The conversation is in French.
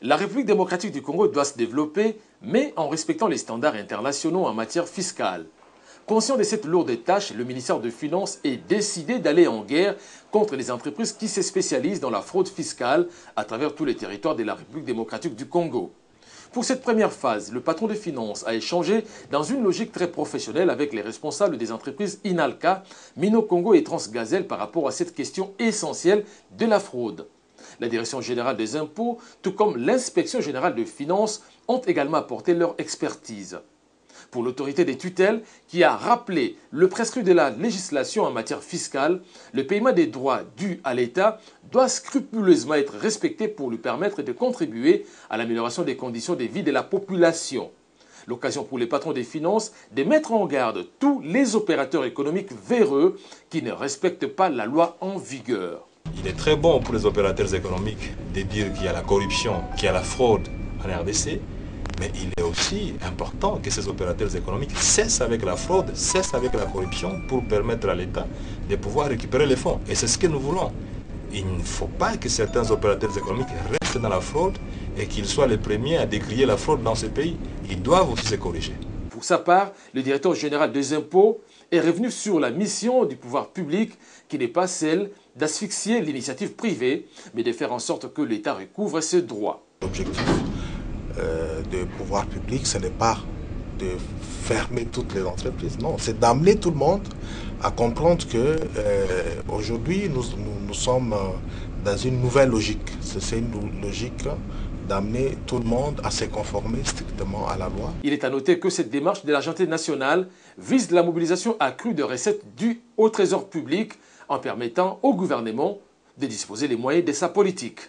La République démocratique du Congo doit se développer, mais en respectant les standards internationaux en matière fiscale. Conscient de cette lourde tâche, le ministère des Finances est décidé d'aller en guerre contre les entreprises qui se spécialisent dans la fraude fiscale à travers tous les territoires de la République démocratique du Congo. Pour cette première phase, le patron des finances a échangé dans une logique très professionnelle avec les responsables des entreprises Inalca, Mino Congo et Transgazelle par rapport à cette question essentielle de la fraude. La Direction générale des impôts, tout comme l'Inspection générale des finances, ont également apporté leur expertise. Pour l'autorité des tutelles, qui a rappelé le prescrit de la législation en matière fiscale, le paiement des droits dus à l'État doit scrupuleusement être respecté pour lui permettre de contribuer à l'amélioration des conditions de vie de la population. L'occasion pour les patrons des finances de mettre en garde tous les opérateurs économiques véreux qui ne respectent pas la loi en vigueur. Il est très bon pour les opérateurs économiques de dire qu'il y a la corruption, qu'il y a la fraude en RDC. Mais il est aussi important que ces opérateurs économiques cessent avec la fraude, cessent avec la corruption pour permettre à l'État de pouvoir récupérer les fonds. Et c'est ce que nous voulons. Il ne faut pas que certains opérateurs économiques restent dans la fraude et qu'ils soient les premiers à décrier la fraude dans ce pays. Ils doivent aussi se corriger. Pour sa part, le directeur général des impôts est revenu sur la mission du pouvoir public qui n'est pas celle d'asphyxier l'initiative privée, mais de faire en sorte que l'État recouvre ses droits. L'objectif du pouvoir public, ce n'est pas de fermer toutes les entreprises, non, c'est d'amener tout le monde à comprendre que aujourd'hui nous sommes dans une nouvelle logique. C'est une logique d'amener tout le monde à se conformer strictement à la loi. Il est à noter que cette démarche de l'Agence nationale vise la mobilisation accrue de recettes dues au trésor public en permettant au gouvernement de disposer les moyens de sa politique.